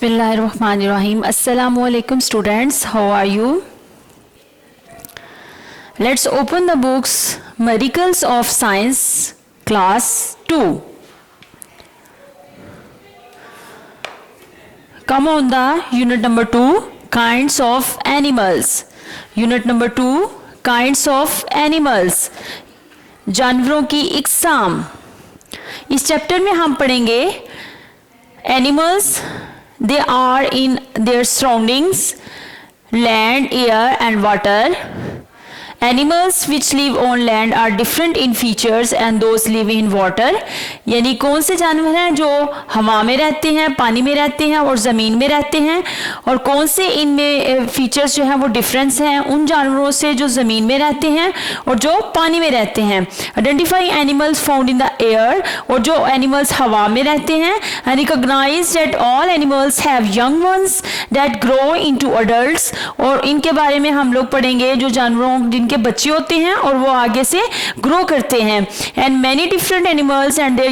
Bismillahirrahmanirrahim. Assalamu alaikum students. How are you? Let's open the books Miracles of Science class 2. Come on the unit number 2, kinds of animals. Unit number 2, kinds of animals. जानवरों की इकसाम. इस chapter में हम पढ़ेंगे animals. They are in their surroundings, land, air and water. Animals which live on land are different in features and those live in water. यानी कौन से जानवर हैं जो हवा में रहते हैं, पानी में रहते हैं और ज़मीन में रहते हैं, और कौन से इनमें फीचर्स जो हैं वो डिफरेंस हैं उन जानवरों से जो ज़मीन में रहते हैं और जो पानी में रहते हैं. Identify animals found in the air, और जो एनिमल्स हवा में रहते हैं. And recognise that all animals have young ones that grow into adults, और इनके बारे में हम लोग पढ़ेंगे जो जानवरों जिनके बच्चे होते हैं और वो आगे से ग्रो करते हैं. And many different animals and there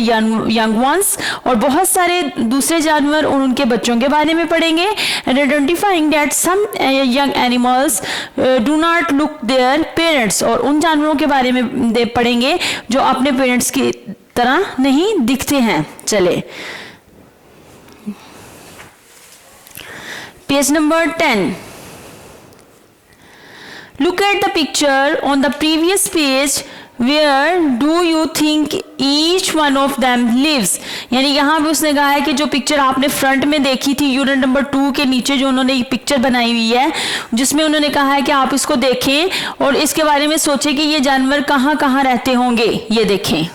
young once, और बहुत सारे दूसरे जानवर और उनके बच्चों के बारे में पढ़ेंगे. And identifying that some young animals do not look their parents, और उन जानवरों के बारे में पढ़ेंगे जो अपने पेरेंट्स की तरह नहीं दिखते हैं. चले page number 10. Look at the picture on the previous page. Where do you think each one of them lives? यानी यहाँ पे उसने कहा है कि जो पिक्चर आपने फ्रंट में देखी थी यूनिट नंबर 2 के नीचे जो उन्होंने एक पिक्चर बनाई हुई है जिसमें उन्होंने कहा है कि आप इसको देखें और इसके बारे में सोचें कि ये जानवर कहाँ कहाँ रहते होंगे. ये देखें,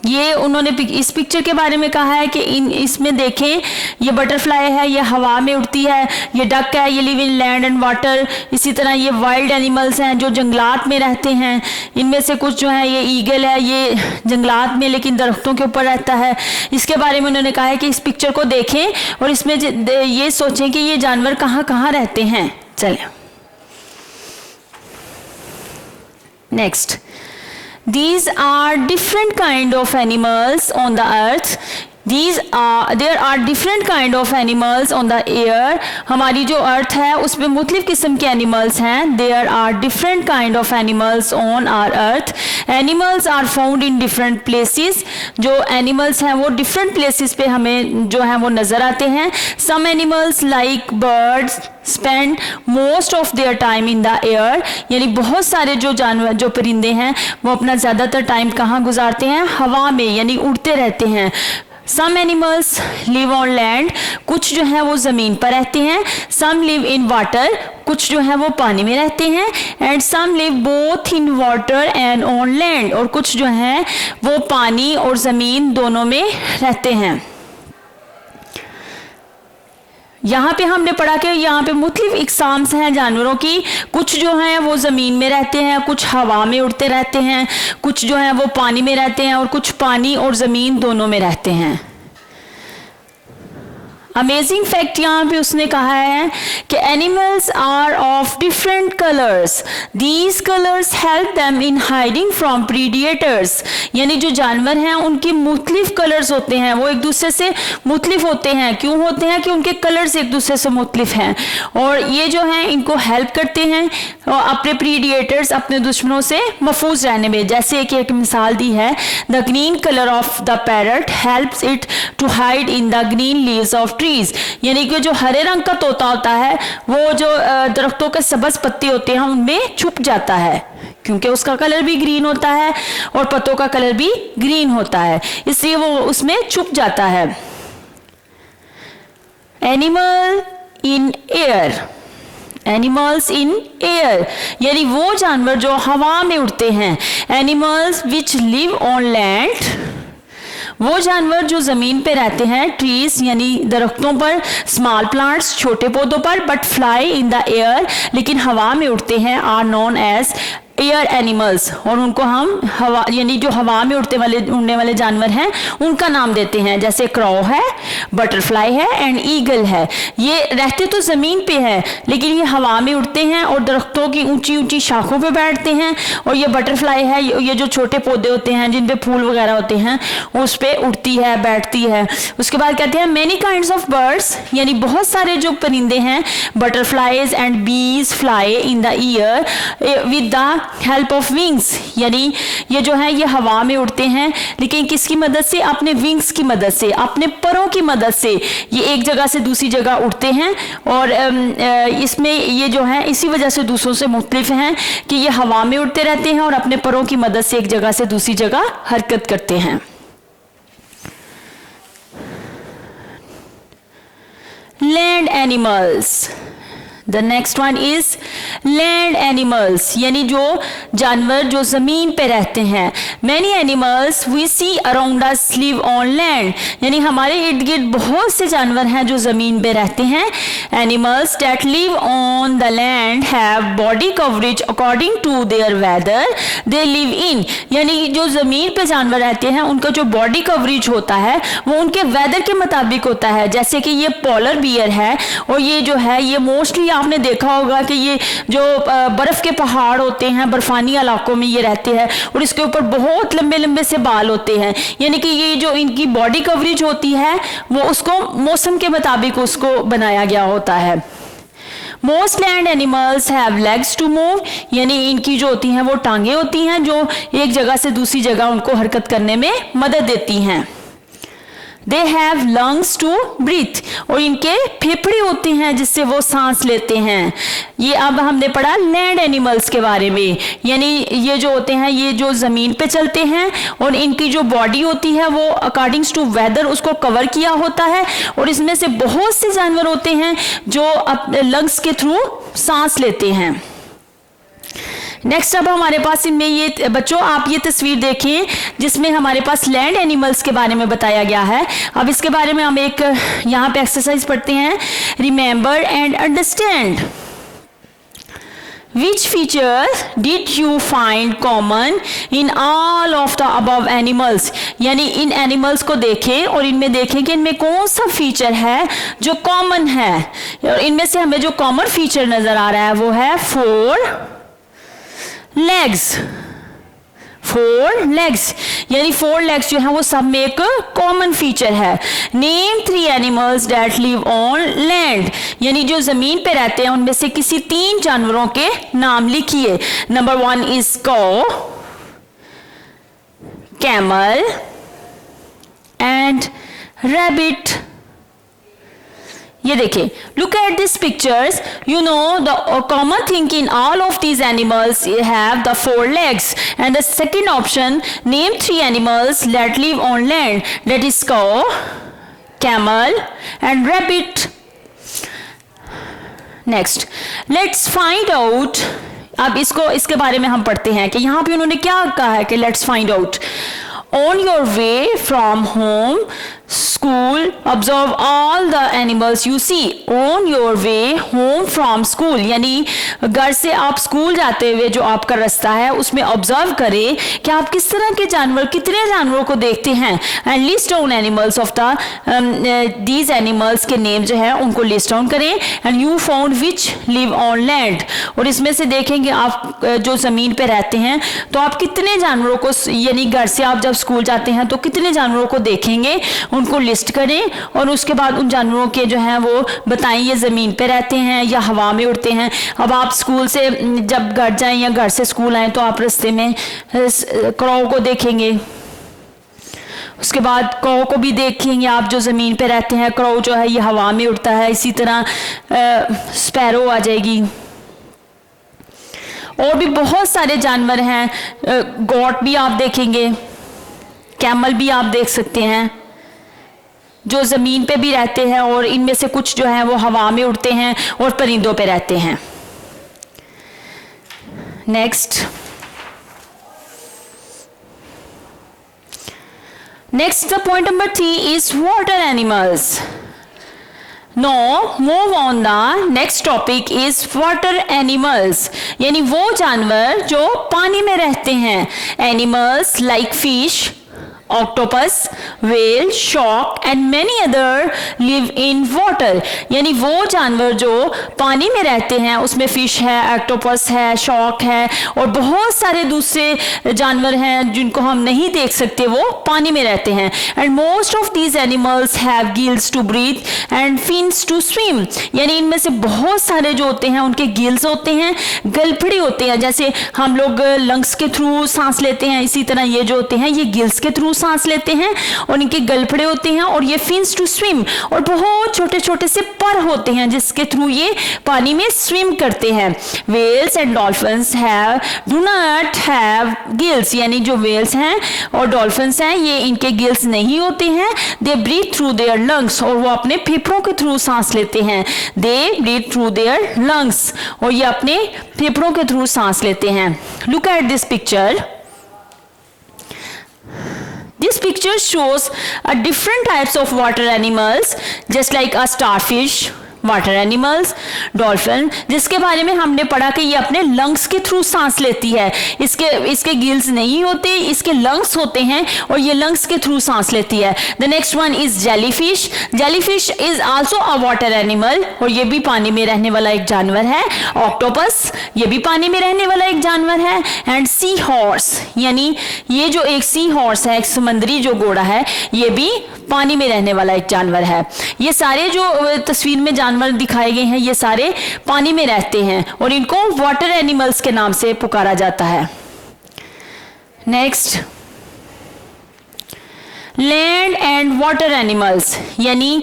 ये उन्होंने इस पिक्चर के बारे में कहा है कि इसमें देखें, ये बटरफ्लाई है, ये हवा में उड़ती है, ये डक है, ये live in land and water. इसी तरह ये वाइल्ड एनिमल्स हैं जो जंगलात में रहते हैं. इनमें से कुछ जो है ये ईगल है, ये जंगलात में लेकिन दरख्तों के ऊपर रहता है. इसके बारे में उन्होंने कहा है कि इस पिक्चर को देखें और इसमें ये सोचें कि ये जानवर कहाँ कहाँ रहते हैं. चलें next. These are different kind of animals on the earth. There are different kind of animals on the air. हमारी जो अर्थ है उसमें मुख्तलिफ किस्म के एनिमल्स हैं. There are different kind of animals on our earth. Animals are found in different places. जो animals हैं वो different places पे हमें जो है वो नज़र आते हैं. Some animals like birds spend most of their time in the air. यानी बहुत सारे जो जानवर जो परिंदे हैं वो अपना ज़्यादातर टाइम कहाँ गुजारते हैं? हवा में, यानी उड़ते रहते हैं. Some animals live on land. कुछ जो है वो ज़मीन पर रहते हैं. Some live in water. कुछ जो है वो पानी में रहते हैं. And some live both in water and on land. और कुछ जो है वो पानी और ज़मीन दोनों में रहते हैं. यहाँ पे हमने पढ़ा कि यहाँ पे मुख्तलिफ इकसाम्स हैं जानवरों की. कुछ जो हैं वो ज़मीन में रहते हैं, कुछ हवा में उड़ते रहते हैं, कुछ जो हैं वो पानी में रहते हैं और कुछ पानी और ज़मीन दोनों में रहते हैं. अमेजिंग फैक्ट यहाँ पे उसने कहा है कि animals are of different colours. These colours help them in hiding from predators. यानी जो जानवर हैं उनके मुख्तलिफ कलर्स होते हैं, वो एक दूसरे से मुख्तलिफ होते हैं. क्यों होते हैं? कि उनके कलर्स एक दूसरे से मुख्तलिफ हैं और ये जो हैं इनको हेल्प करते हैं अपने प्रीडिएटर्स, अपने दुश्मनों से महफूज रहने में. जैसे कि एक मिसाल दी है, the green colour of the parrot helps it to hide in the green leaves of trees. यानी कि जो हरे रंग का तोता होता है वो जो दरख्तों के सब्ज पत्ते होते हैं उनमें छुप जाता है क्योंकि उसका कलर भी ग्रीन होता है और पत्तों का कलर भी ग्रीन होता है, इसलिए वो उसमें छुप जाता है. Animal in air. Animals in air यानी वो जानवर जो हवा में उड़ते हैं. Animals which live on land. वो जानवर जो ज़मीन पे रहते हैं. ट्रीज यानी दरख्तों पर. स्मॉल प्लांट्स छोटे पौधों पर. But fly in the air लेकिन हवा में उड़ते हैं. Are known as air animals, और उनको हम हवा यानी जो हवा में उड़ने वाले जानवर हैं उनका नाम देते हैं, जैसे क्रॉ है, बटरफ्लाई है एंड ईगल है। ये रहते तो ज़मीन पे है लेकिन ये हवा में उड़ते हैं और दरख्तों की ऊंची ऊंची शाखों पे बैठते हैं। और ये बटरफ्लाई है, ये जो छोटे पौधे होते हैं जिन पे फूल वगैरह होते हैं उस पे उड़ती है, बैठती है। उसके बाद कहते हैं मेनी काइंड्स ऑफ बर्ड्स, यानी बहुत सारे जो परिंदे हैं, बटरफ्लाइज एंड बीज fly in the year with the help of wings, यानी ये जो है ये हवा में उड़ते हैं लेकिन किसकी मदद से? अपने विंग्स की मदद से, अपने परों की मदद से ये एक जगह से दूसरी जगह उड़ते हैं। और इसमें ये जो है इसी वजह से दूसरों से मुख्तलिफ हैं कि ये हवा में उड़ते रहते हैं और अपने परों की मदद से एक जगह से दूसरी जगह हरकत करते हैं। Land animals, the next one is land animals, यानी जो जानवर जो जमीन पे रहते हैं। Many animals we see around us live on land, यानी हमारे इर्द गिर्द बहुत से जानवर हैं जो जमीन पे रहते हैं। Animals that live on the land have body coverage according to their weather they live in, यानी जो जमीन पे जानवर रहते हैं उनका जो बॉडी कवरेज होता है वो उनके वेदर के मुताबिक होता है। जैसे कि ये पोलर बियर है और ये जो है ये मोस्टली आपने देखा होगा कि ये जो बर्फ के पहाड़ होते हैं, बर्फानी इलाकों में ये रहते हैं और इसके ऊपर बहुत लंबे लंबे से बाल होते हैं, यानी कि ये जो इनकी बॉडी कवरेज होती है वो उसको मौसम के मुताबिक उसको बनाया गया होता है। Most land animals have legs to move, यानी इनकी जो होती हैं वो टांगे होती हैं जो एक जगह से दूसरी जगह उनको हरकत करने में मदद देती हैं। They have lungs to breathe, और इनके फेफड़े होते हैं जिससे वो सांस लेते हैं। ये अब हमने पढ़ा लैंड एनिमल्स के बारे में, यानी ये जो होते हैं ये जो ज़मीन पे चलते हैं और इनकी जो बॉडी होती है वो अकॉर्डिंग्स टू वेदर उसको कवर किया होता है। और इसमें से बहुत से जानवर होते हैं जो अपने लंग्स के थ्रू सांस लेते हैं। नेक्स्ट अब हमारे पास इनमें ये बच्चों आप ये तस्वीर देखें जिसमें हमारे पास लैंड एनिमल्स के बारे में बताया गया है। अब इसके बारे में हम एक यहाँ पे एक्सरसाइज पढ़ते हैं, remember and understand. Which features did you find common in all of the above animals, यानी इन एनिमल्स को देखें और इनमें देखें कि इनमें कौन सा फीचर है जो कॉमन है। और इनमें से हमें जो कॉमन फीचर नजर आ रहा है वो है 4 legs, 4 legs, यानी 4 legs जो है वो सब में एक कॉमन फीचर है। Name 3 animals that live on land, यानी जो जमीन पे रहते हैं उनमें से किसी 3 जानवरों के नाम लिखिए। नंबर 1 इज कौ, कैमल एंड रैबिट। ये देखिए, look at these pictures, you know the common thing in all of these animals have the 4 legs. And the second option, name 3 animals that live on land, that is cow, camel and rabbit. Next, let's find out, अब इसके बारे में हम पढ़ते हैं कि यहाँ पे उन्होंने क्या कहा है कि let's find out. On your way from home, school, observe all the animals you see. On your way home from school, यानी घर से आप स्कूल जाते हुए जो आपका रास्ता है उसमें ऑब्जर्व करें कि आप किस तरह के जानवर, कितने जानवरों को देखते हैं। And list down animals of the these animals के नेम जो है उनको लिस्ट डाउन करें। And you found which live on land, और इसमें से देखेंगे आप जो ज़मीन पे रहते हैं तो आप कितने जानवरों को, यानी घर से आप जब स्कूल जाते हैं तो कितने जानवरों को देखेंगे, उनको लिस्ट करें और उसके बाद उन जानवरों के जो हैं वो बताएं ये ज़मीन पे रहते हैं या हवा में उड़ते हैं। अब आप स्कूल से जब घर जाएं या घर से स्कूल आएं तो आप रास्ते में क्रॉ को देखेंगे, उसके बाद कौ को भी देखेंगे आप जो ज़मीन पे रहते हैं। क्रॉ जो है ये हवा में उड़ता है, इसी तरह स्पैरो आ जाएगी। और भी बहुत सारे जानवर हैं, गॉट भी आप देखेंगे, कैमल भी आप देख सकते हैं जो ज़मीन पे भी रहते हैं और इनमें से कुछ जो है वो हवा में उड़ते हैं और परिंदों पे रहते हैं। Next the point number 3 is water animals. No move on the next topic is water animals, यानी वो जानवर जो पानी में रहते हैं। Animals like fish, octopus, whale, shark and many other live in water, यानी वो जानवर जो पानी में रहते हैं, उसमें फिश है, ऑक्टोपस है, शार्क है और बहुत सारे दूसरे जानवर हैं जिनको हम नहीं देख सकते, वो पानी में रहते हैं। And most of these animals have gills to breathe and fins to swim, यानी इनमें से बहुत सारे जो होते हैं उनके गिल्स होते हैं, गलफड़े होते हैं, जैसे हम लोग लंग्स के थ्रू सांस लेते हैं, इसी तरह ये जो होते हैं ये गिल्स के थ्रू सांस लेते हैं और इनके गलफड़े होते हैं, और ये फिन्स टू स्विम, और बहुत छोटे छोटे से पर होते हैं जिसके थ्रू ये पानी में स्विम करते हैं। Whales and dolphins have do not have gills, यानी जो वेल्स हैं और डॉल्फिन्स हैं ये इनके गिल्स नहीं होते हैं। They breathe through their lungs, और वो अपने फेफड़ों के थ्रू सांस लेते हैं। They breathe through their lungs, और ये अपने फेफड़ों के थ्रू सांस लेते हैं। Look at this picture. This picture shows different types of water animals, just like a starfish, water animals, dolphin, जिसके बारे में हमने पढ़ा कि ये अपने लंग्स के थ्रू सांस लेती है। इसके गिल्स नहीं होते, इसके लंग्स होते हैं और ये लंग्स के थ्रू सांस लेती है। The next one is jellyfish. Jellyfish is also a water animal, और ये भी पानी में रहने वाला एक जानवर है। ऑक्टोपस, ये भी पानी में रहने वाला एक जानवर है। एंड सी हॉर्स, यानी ये जो एक सी हॉर्स है, एक समुद्री जो घोड़ा है, ये भी पानी में रहने वाला एक जानवर है। ये सारे जो तस्वीर में जानवर दिखाए गए हैं ये सारे पानी में रहते हैं और इनको वाटर एनिमल्स के नाम से पुकारा जाता है। Next, land and water animals, यानी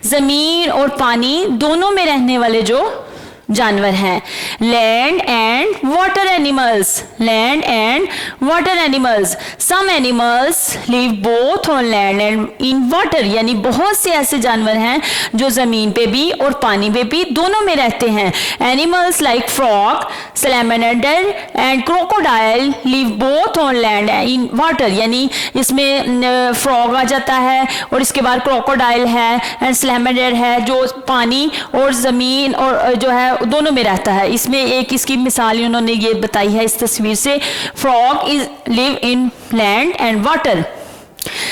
जमीन और पानी दोनों में रहने वाले जो जानवर हैं। Land and water animals, land and water animals, some animals live both on land and in water, यानी बहुत से ऐसे जानवर हैं जो जमीन पे भी और पानी पे भी दोनों में रहते हैं। Animals like frog, salamander and crocodile live both on land and in water, यानी इसमें फ्रॉग आ जाता है और इसके बाद क्रोकोडाइल है एंड सैलमनडर है जो पानी और जमीन और जो है दोनों में रहता है। इसमें एक इसकी मिसाल उन्होंने ये बताई है इस तस्वीर से, frog is live in land and water.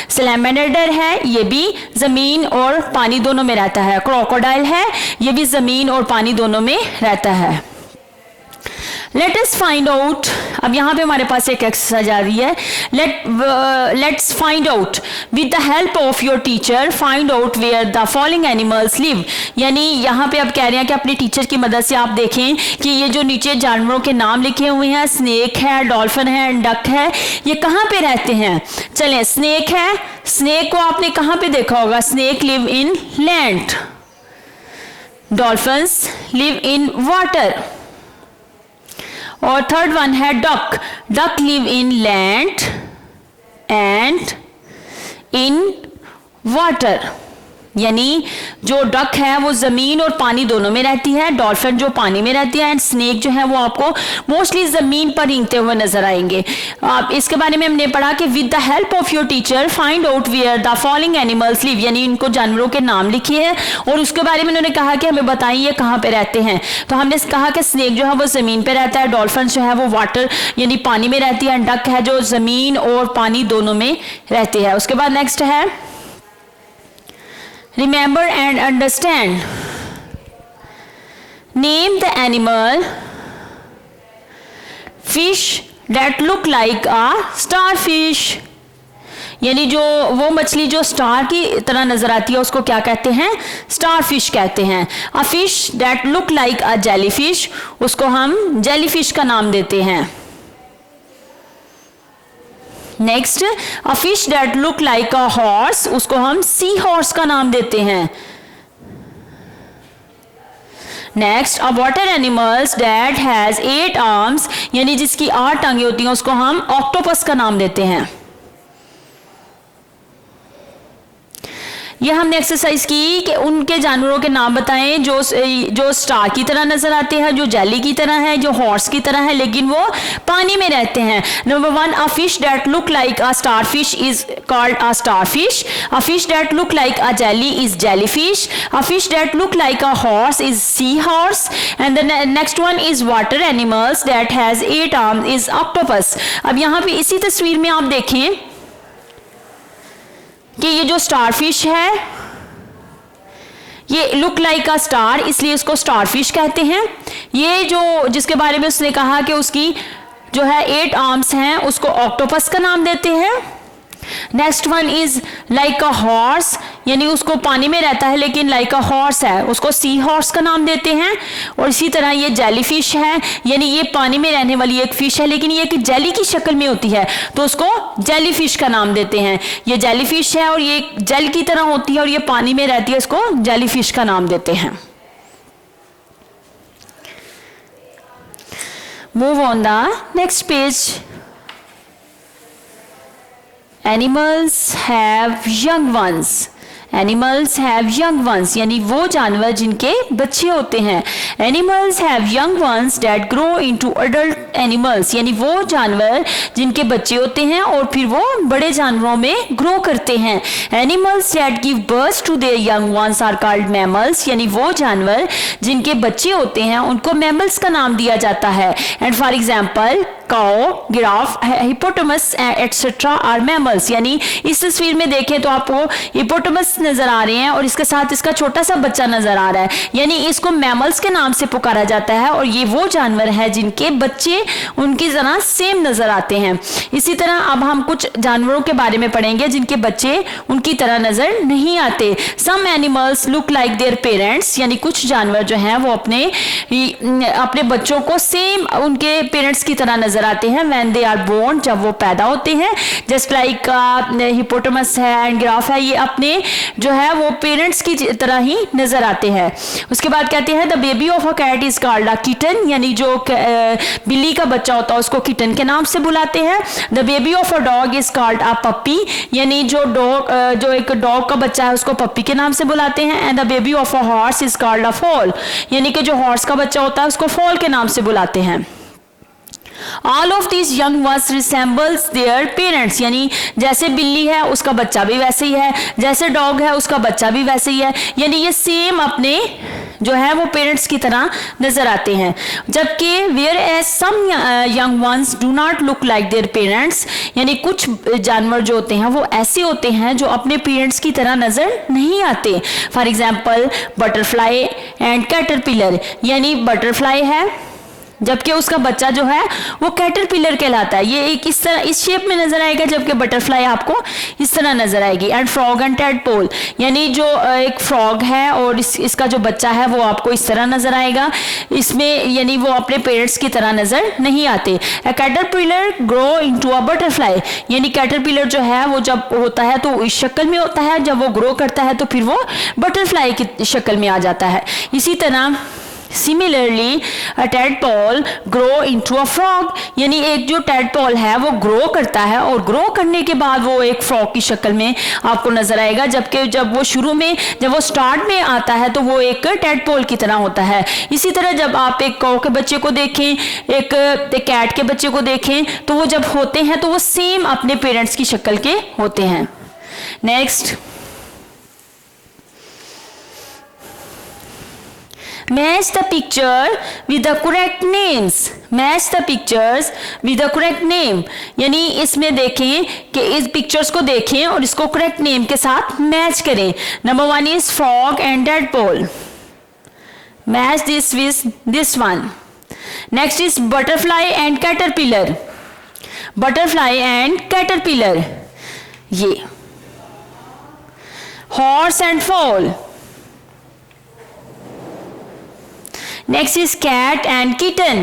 Salamander है, ये भी जमीन और पानी दोनों में रहता है। क्रोकोडाइल है, ये भी जमीन और पानी दोनों में रहता है। लेट अस फाइंड आउट, अब यहाँ पे हमारे पास एक एक्सरसाइज आ रही है। Let's find out with the help of your teacher, find out where the following animals live, यानी यहाँ पे आप कह रहे हैं कि अपने टीचर की मदद से आप देखें कि ये जो नीचे जानवरों के नाम लिखे हुए हैं, स्नेक है, डॉल्फिन है, डक है, ये कहाँ पे रहते हैं। चलें, स्नेक है, स्नेक को आपने कहाँ पे देखा होगा, snake live in land. Dolphins live in water. और थर्ड वन है duck, duck live in land and in water, यानी जो डक है वो जमीन और पानी दोनों में रहती है। डॉल्फिन जो पानी में रहती है एंड स्नेक जो है वो आपको मोस्टली जमीन पर रेंगते हुए नजर आएंगे। इसके बारे में हमने पढ़ा कि with the help of your teacher find out where the following animals live, यानी इनको जानवरों के नाम लिखिए और उसके बारे में उन्होंने कहा कि हमें बताइए कहाँ पे रहते हैं। तो हमने कहा कि स्नेक जो है वो जमीन पे रहता है, डॉल्फिन जो है वो वाटर यानी पानी में रहती है, डक है जो जमीन और पानी दोनों में रहती है। उसके बाद नेक्स्ट है remember and understand. Name the animal fish that look like a starfish, यानी जो वो मछली जो स्टार की तरह नजर आती है उसको क्या कहते हैं, स्टारफिश कहते हैं। अ fish that look like a jellyfish, उसको हम जेलीफिश का नाम देते हैं। Next, a fish that look like a horse, उसको हम सी हॉर्स का नाम देते हैं। Next, a water animals that has 8 arms, यानी जिसकी 8 टांगे होती हैं उसको हम ऑक्टोपस का नाम देते हैं। ये हमने एक्सरसाइज की कि उनके जानवरों के नाम बताएं जो स्टार की तरह नजर आते हैं, जो जेली की तरह है, जो हॉर्स की तरह है, लेकिन वो पानी में रहते हैं। Number 1, a fish that look like a star fish is called a star fish. A fish that look like a jelly is jelly fish. A fish that look like a horse is sea horse. And the next one is water animals that has 8 arms is octopus. अब यहाँ पे इसी तस्वीर में आप देखें कि ये जो स्टार फिश है ये लुक लाइक अ स्टार, इसलिए इसको स्टार फिश कहते हैं। ये जो जिसके बारे में उसने कहा कि उसकी जो है 8 आर्म्स हैं, उसको ऑक्टोपस का नाम देते हैं। Next one is like a horse, यानी उसको पानी में रहता है लेकिन लाइक अ हॉर्स है, उसको सी हॉर्स का नाम देते हैं। और इसी तरह ये जेली फिश है, यानी ये पानी में रहने वाली एक फिश है लेकिन ये एक जेली की शक्ल में होती है, तो उसको जेली फिश का नाम देते हैं। ये जेली फिश है और ये जेल की तरह होती है और ये पानी में रहती है, इसको जेली फिश का नाम देते हैं। Move on the next page. Animals have young ones. Animals have young ones, यानी वो जानवर जिनके बच्चे होते हैं। Animals have young ones that grow into adult animals, यानी वो जानवर जिनके बच्चे होते हैं और फिर वो बड़े जानवरों में ग्रो करते हैं। Animals that give birth to their young ones are called mammals, यानी वो जानवर जिनके बच्चे होते हैं उनको mammals का नाम दिया जाता है। And for example, cow, giraffe, hippopotamus, etc. are mammals, यानी इस तस्वीर में देखें तो आपको हिपोटामस नजर आ रहे हैं और इसके साथ इसका छोटा सा बच्चा नजर आ रहा है, यानी इसको मैमल्स के नाम से पुकारा जाता है और ये वो जानवर है जिनके बच्चे उनकी तरह सेम नजर आते हैं। इसी तरह अब हम कुछ जानवरों के बारे में पढ़ेंगे जिनके बच्चे उनकी तरह नजर नहीं आते। Some animals look like their parents, यानी कुछ जानवर जो हैं वो अपने बच्चों को सेम उनके पेरेंट्स की तरह नजर आते हैं व्हेन दे आर बोर्न, जब वो पैदा होते हैं। जस्ट लाइक हिपोटामस है एंड गिराफ है, ये अपने जो है वो पेरेंट्स की तरह ही नजर आते हैं। उसके बाद कहते हैं the baby of a cat is called a kitten, यानी जो बिल्ली का बच्चा होता है उसको किटन के नाम से बुलाते हैं। The baby of a dog is called a puppy, यानी जो एक डॉग का बच्चा है उसको पप्पी के नाम से बुलाते हैं। And the baby of a horse is called अ फोल, यानी कि जो हॉर्स का बच्चा होता है उसको फोल के नाम से बुलाते हैं। All of these young ones resembles their parents, यानी जैसे बिल्ली है उसका बच्चा भी वैसे ही है, जैसे डॉग है उसका बच्चा भी वैसे ही है, यानी ये सेम अपने जो है वो पेरेंट्स की तरह नजर आते हैं। जबकि whereas some young ones do not look like their parents, यानी कुछ जानवर जो होते हैं वो ऐसे होते हैं जो अपने पेरेंट्स की तरह नजर नहीं आते। For example butterfly and caterpillar, यानी बटरफ्लाई है जबकि उसका बच्चा जो है वो कैटरपिलर कहलाता है, ये एक इस तरह इस शेप में नजर आएगा, जबकि बटरफ्लाई आपको इस तरह नजर आएगी। एंड फ्रॉग एंड टैडपोल, यानी जो एक फ्रॉग है और इसका जो बच्चा है वो आपको इस तरह नजर आएगा, इसमें यानी वो अपने पेरेंट्स की तरह नजर नहीं आते। Caterpillar grow into a butterfly, यानी कैटरपिलर जो है वो जब होता है तो इस शक्ल में होता है, जब वो ग्रो करता है तो फिर वो बटरफ्लाई की शक्ल में आ जाता है। इसी तरह similarly a tadpole grow into a frog, यानी एक जो टैडपोल है वो ग्रो करता है और ग्रो करने के बाद वो एक फ्रॉग की शक्ल में आपको नजर आएगा, जबकि जब वो स्टार्ट में आता है तो वो एक टैडपोल की तरह होता है। इसी तरह जब आप एक कौ के बच्चे को देखें, एक कैट के बच्चे को देखें, तो वो जब होते हैं तो वो सेम अपने पेरेंट्स की शक्ल के होते हैं। Next, match the picture with the correct names. Match the pictures with the correct name, यानी इसमें देखें कि इस पिक्चर्स को देखें और इसको करेक्ट नेम के साथ मैच करें। Number 1 is frog and tadpole. Match this with this one. Next is butterfly and caterpillar. Butterfly and caterpillar. ये horse and foal. Next is cat and kitten.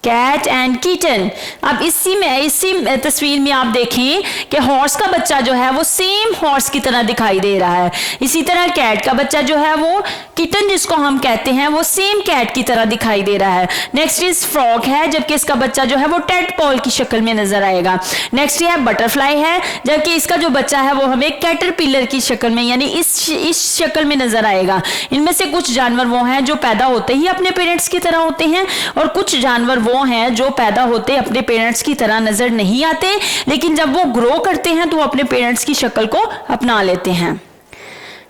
Cat and kitten. अब इसी तस्वीर में आप देखें कि हॉर्स का बच्चा जो है वो सेम हॉर्स की तरह दिखाई दे रहा है। इसी तरह कैट का बच्चा जो है वो किटन जिसको हम कहते हैं वो सेम कैट की तरह दिखाई दे रहा है। नेक्स्ट इज फ्रॉग है, जबकि इसका बच्चा जो है वो टेडपोल की शक्ल में नजर आएगा। नेक्स्ट है बटरफ्लाई है, जबकि इसका जो बच्चा है वो हमें कैटरपिलर की शक्ल में यानी इस शक्ल में नजर आएगा। इनमें से कुछ जानवर वो हैं जो पैदा होते ही अपने पेरेंट्स की तरह होते हैं, और कुछ जानवर वो हैं जो पैदा होते अपने पेरेंट्स की तरह नजर नहीं आते, लेकिन जब वो ग्रो करते हैं तो वो अपने पेरेंट्स की शक्ल को अपना लेते हैं।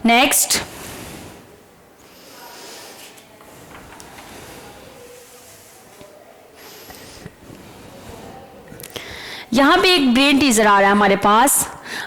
नेक्स्ट, यहां पे एक ब्रेन टीजर आ रहा है हमारे पास।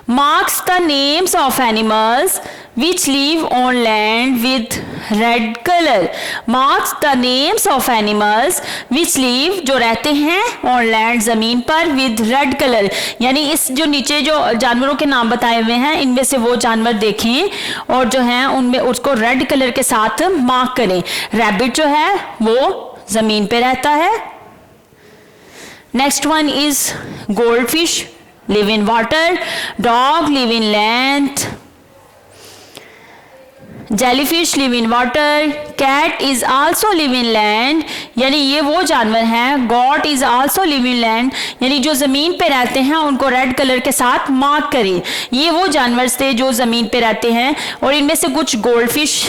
Marks the names of animals which live on land with red colour. Marks the names of animals which live, जो रहते हैं ऑन लैंड जमीन पर, विद रेड कलर, यानी इस जो नीचे जो जानवरों के नाम बताए हुए हैं इनमें से वो जानवर देखें और जो है उनमें उसको रेड कलर के साथ मार्क करें। रैबिट जो है वो जमीन पे रहता है। Next one is goldfish live in water, dog live in land, jellyfish live in water, cat is also live in land, यानी ये वो जानवर हैं। goat is also live in land, यानी जो ज़मीन पे रहते हैं उनको रेड कलर के साथ मार्क करें। ये वो जानवर थे जो ज़मीन पे रहते हैं, और इनमें से कुछ गोल्डफिश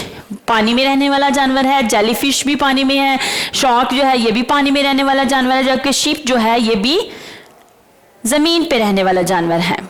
पानी में रहने वाला जानवर है, जेलीफिश भी पानी में है, शार्क जो है ये भी पानी में रहने वाला जानवर है, जबकि शिप जो है ये भी जमीन पे रहने वाला जानवर है।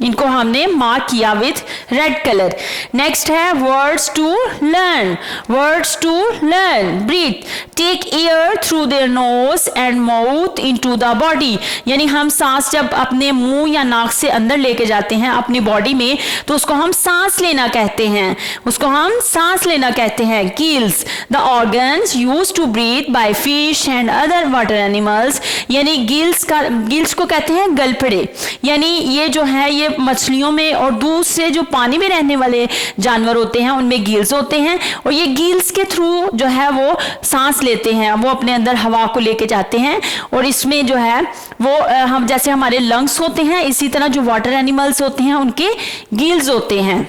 इनको हमने मार्क किया विथ रेड कलर। नेक्स्ट है words to learn. Words to learn, breathe, take air through their nose and mouth into the body, यानी हम सांस जब अपने मुंह या नाक से अंदर लेके जाते हैं अपनी बॉडी में तो उसको हम सांस लेना कहते हैं, उसको हम सांस लेना कहते हैं। Gills, the organs used to breathe by fish and other water animals, यानी गिल्स को कहते हैं गलफड़े, यानी ये जो है ये मछलियों में और दूसरे जो पानी में रहने वाले जानवर होते हैं उनमें गिल्स होते हैं, और ये गिल्स के थ्रू जो है वो सांस लेते हैं, वो अपने अंदर हवा को लेके जाते हैं, और इसमें जो है वो हम जैसे हमारे लंग्स होते हैं इसी तरह जो वाटर एनिमल्स होते हैं उनके गिल्स होते हैं।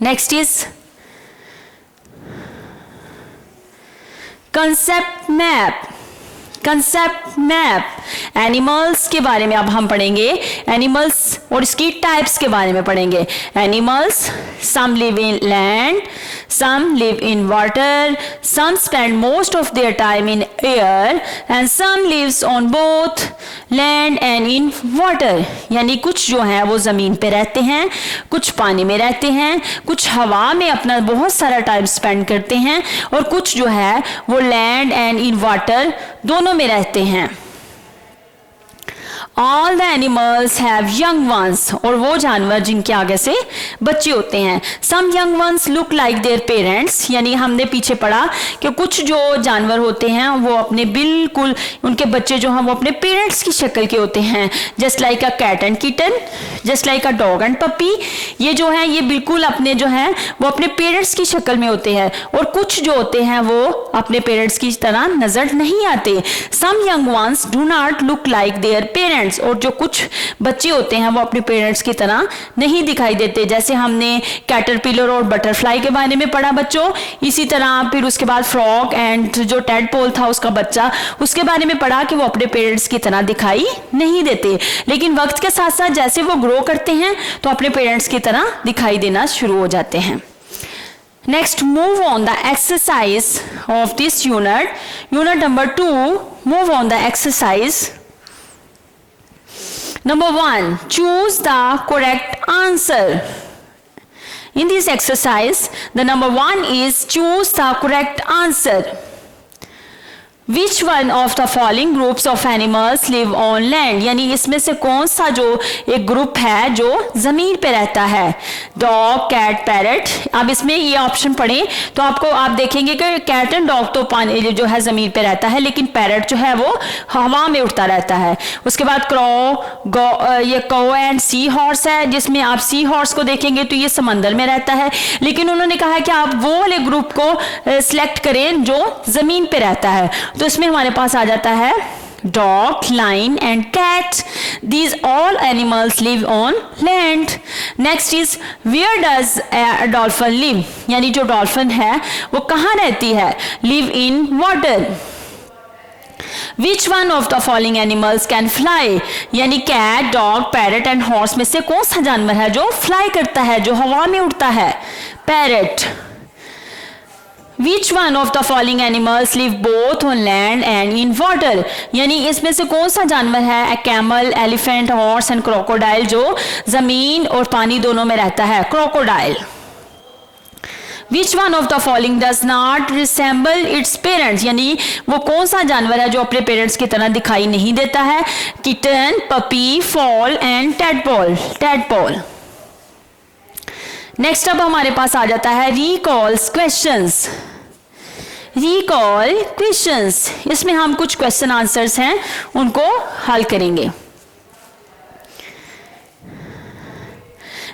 Next is concept map. Concept map, animals के बारे में अब हम पढ़ेंगे, एनिमल्स और इसकी टाइप्स के बारे में पढ़ेंगे। Animals, some live in land, some live in water, some spend most of their time in air and some lives on both land and in water, यानी कुछ जो है वो जमीन पे रहते हैं, कुछ पानी में रहते हैं, कुछ हवा में अपना बहुत सारा टाइम स्पेंड करते हैं, और कुछ जो है वो लैंड एंड इन वाटर दोनों में रहते हैं। All the animals have young ones, और वो जानवर जिनके आगे से बच्चे होते हैं। Some young ones look like their parents, यानी हमने पीछे पढ़ा कि कुछ जो जानवर होते हैं वो अपने बिल्कुल उनके बच्चे जो हैं वो अपने पेरेंट्स की शक्ल के होते हैं। Just like a cat and kitten, just like a dog and puppy, ये जो है ये बिल्कुल अपने जो है वो अपने पेरेंट्स की शक्ल में होते हैं, और कुछ जो होते हैं वो अपने पेरेंट्स की तरह नजर नहीं आते। Some young ones do not look like their parents, और जो कुछ बच्चे होते हैं वो अपने पेरेंट्स की तरह नहीं दिखाई देते, जैसे हमने कैटरपिलर और बटरफ्लाई के बारे में पढ़ा बच्चों, इसी तरह फिर उसके बाद फ्रॉग एंड जो टेडपोल था उसका बच्चा, उसके बारे में पढ़ा कि वो अपने पेरेंट्स की तरह दिखाई नहीं देते, लेकिन वक्त के साथ साथ जैसे वो ग्रो करते हैं तो अपने पेरेंट्स की तरह दिखाई देना शुरू हो जाते हैं। Next, move on the exercise of this unit. Unit number 2, move on the exercise. Number 1, choose the correct answer. In this exercise, the number 1 is choose the correct answer. Which one of the following groups of animals live on land? यानी इसमें से कौन सा जो एक group है जो जमीन पे रहता है? Dog, cat, parrot. अब इसमें ये ऑप्शन पढ़ें तो आपको आप देखेंगे कि कैट एंड डॉग तो पानी जो है जमीन पे रहता है, लेकिन पैरट जो है वो हवा में उड़ता रहता है। उसके बाद ये कौ एंड सी हॉर्स है, जिसमें आप सी हॉर्स को देखेंगे तो ये समंदर में रहता है, लेकिन उन्होंने कहा कि आप वो वाले ग्रुप को सिलेक्ट करें जो जमीन पे रहता है। तो इसमें हमारे पास आ जाता है dog, lion and cat. These all animals live on land. Next is where does a dolphin live? यानी जो डॉल्फिन है वो कहाँ रहती है? Live in water. Which one of the following animals can fly? यानी cat, dog, parrot and horse में से कौन सा जानवर है जो फ्लाई करता है, जो हवा में उड़ता है? Parrot. Which one of the following animals live both on land and in water? यानी इसमें से कौन सा जानवर है? A camel, elephant, horse and crocodile जो जमीन और पानी दोनों में रहता है? Crocodile. Which one of the following does not resemble its parents? यानी वो कौन सा जानवर है जो अपने पेरेंट्स की तरह दिखाई नहीं देता है? Kitten, puppy, fowl and tadpole. Next अब हमारे पास आ जाता है recalls questions. Recall questions. इसमें हम कुछ क्वेश्चन आंसर्स हैं उनको हल करेंगे.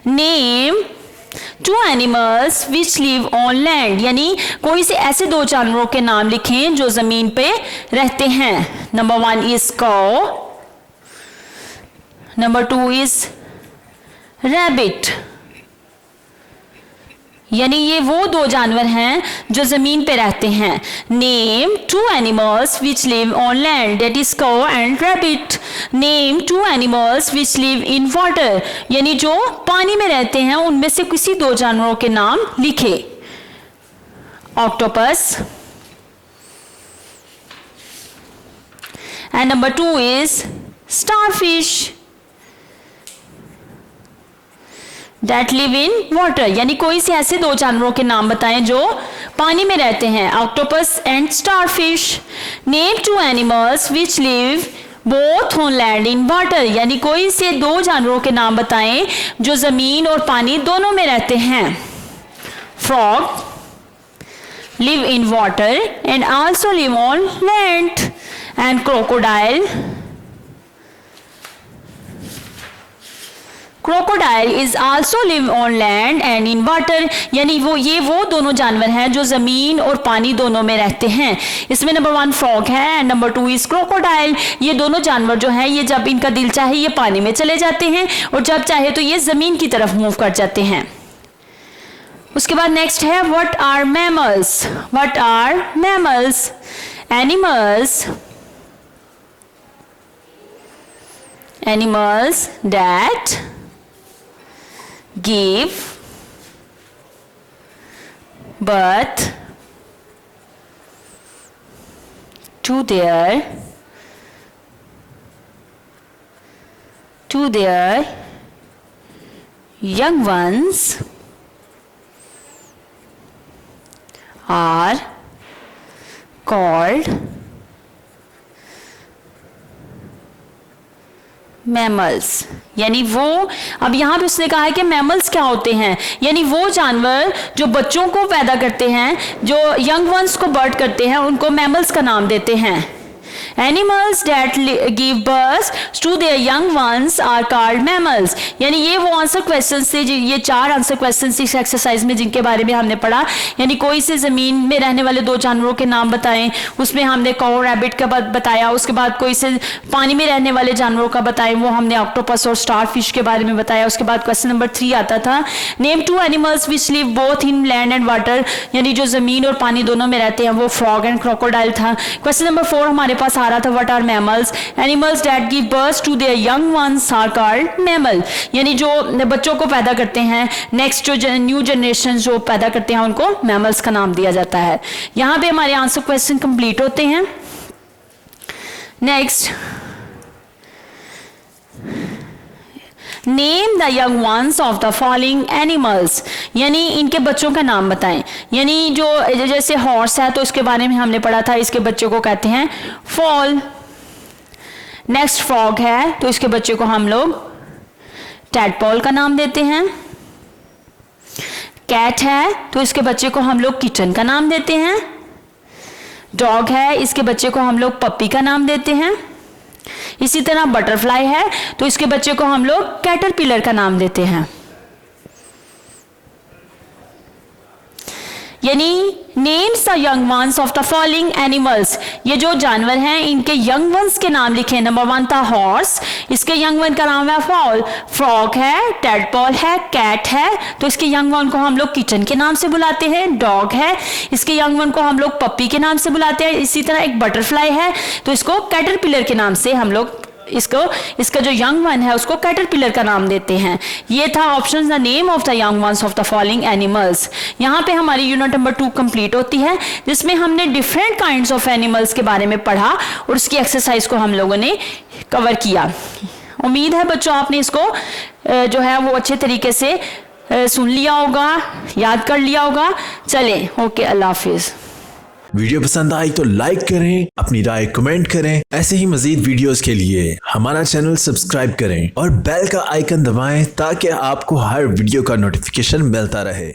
Name two animals which live on land. यानी कोई से ऐसे दो जानवरों के नाम लिखें जो जमीन पे रहते हैं. Number 1 is cow, number 2 is rabbit. यानी ये वो दो जानवर हैं जो जमीन पे रहते हैं. Name two animals which live on land, that is cow and rabbit. Name two animals which live in water. यानी जो पानी में रहते हैं उनमें से किसी दो जानवरों के नाम लिखे. Octopus and number 2 is starfish that live in water. यानी कोई से ऐसे दो जानवरों के नाम बताएं जो पानी में रहते हैं. Octopus and starfish. Name two animals which live both on land in water. यानी कोई से दो जानवरों के नाम बताएं जो जमीन और पानी दोनों में रहते हैं. Frog live in water and also live on land. And crocodile crocodile is also live on land and in water. यानी ये वो दोनों जानवर हैं जो जमीन और पानी दोनों में रहते हैं. इसमें नंबर 1 फ्रॉग है एंड नंबर 2 इज क्रोकोडाइल. ये दोनों जानवर जो हैं ये जब इनका दिल चाहे ये पानी में चले जाते हैं और जब चाहे तो ये जमीन की तरफ मूव कर जाते हैं. उसके बाद नेक्स्ट है what are mammals. What are mammals? Animals that give birth to their young ones are called mammals. यानी वो अब यहाँ पे उसने कहा है कि मैमल्स क्या होते हैं. यानी वो जानवर जो बच्चों को पैदा करते हैं, जो यंग वंस को बर्थ करते हैं, उनको मैमल्स का नाम देते हैं. Animals that give birth to their young ones are called mammals. यानी ये वो आंसर क्वेश्चन थे, ये 4 आंसर क्वेश्चन इस एक्सरसाइज में जिनके बारे में हमने पढ़ा. यानी कोई से जमीन में रहने वाले दो जानवरों के नाम बताएं. उसमें हमने काऊ रैबिट का बताया. उसके बाद कोई से पानी में रहने वाले जानवरों का बताएं, वो हमने ऑक्टोपस और स्टारफिश के बारे में बताया. उसके बाद क्वेश्चन नंबर 3 आता था name 2 animals which live both in land and water. यानी जो जमीन और पानी दोनों में रहते हैं वो फ्रॉग एंड क्रोकोडाइल था. क्वेश्चन नंबर 4 हमारे पास आ रहा था what are mammals. Animals that give birth to their young ones are called mammal. यानी जो बच्चों को पैदा करते हैं, नेक्स्ट जो न्यू जनरेशन जो पैदा करते हैं उनको मैमल्स का नाम दिया जाता है. यहां पे हमारे आंसर क्वेश्चन कंप्लीट होते हैं. Next name the young ones of the following animals. यानी इनके बच्चों का नाम बताएं. यानी जो जैसे हॉर्स है तो इसके बारे में हमने पढ़ा था, इसके बच्चों को कहते हैं फॉल. नेक्स्ट फ्रॉग है तो इसके बच्चे को हम लोग टैडपॉल का नाम देते हैं. कैट है तो इसके बच्चे को हम लोग किटन का नाम देते हैं. डॉग है, इसके बच्चे को हम लोग पप्पी का नाम देते हैं. इसी तरह बटरफ्लाई है तो इसके बच्चे को हम लोग कैटरपिलर का नाम देते हैं. यानी names the young ones of the following animals, ये जो जानवर हैं इनके यंग वंस के नाम लिखे। नंबर 1 था हॉर्स, इसके यंग वन का नाम है फॉल, फ्रॉग है, टेडपॉल है, कैट है, तो इसके यंग वन को हम लोग किचन के नाम से बुलाते हैं। डॉग है, इसके यंग वन को हम लोग पप्पी के नाम से बुलाते हैं। इसी तरह एक बटरफ्लाई है, तो इसको कैटरपिलर के नाम से हम लोग इसका जो यंग वन है उसको कैटरपिलर का नाम देते हैं। ये था option, the name of the young ones of the following animals. यहाँ पे हमारी यूनिट नंबर 2 कंप्लीट होती है, जिसमें हमने डिफरेंट काइंड्स ऑफ एनिमल्स के बारे में पढ़ा और उसकी एक्सरसाइज को हम लोगों ने कवर किया। उम्मीद है बच्चों आपने इसको जो है वो अच्छे तरीके से सुन लिया होगा, याद कर लिया होगा। चलें, ओके, अल्लाह हाफिज। वीडियो पसंद आई तो लाइक करें, अपनी राय कमेंट करें। ऐसे ही मजीद वीडियोस के लिए हमारा चैनल सब्सक्राइब करें और बेल का आइकन दबाएं ताकि आपको हर वीडियो का नोटिफिकेशन मिलता रहे।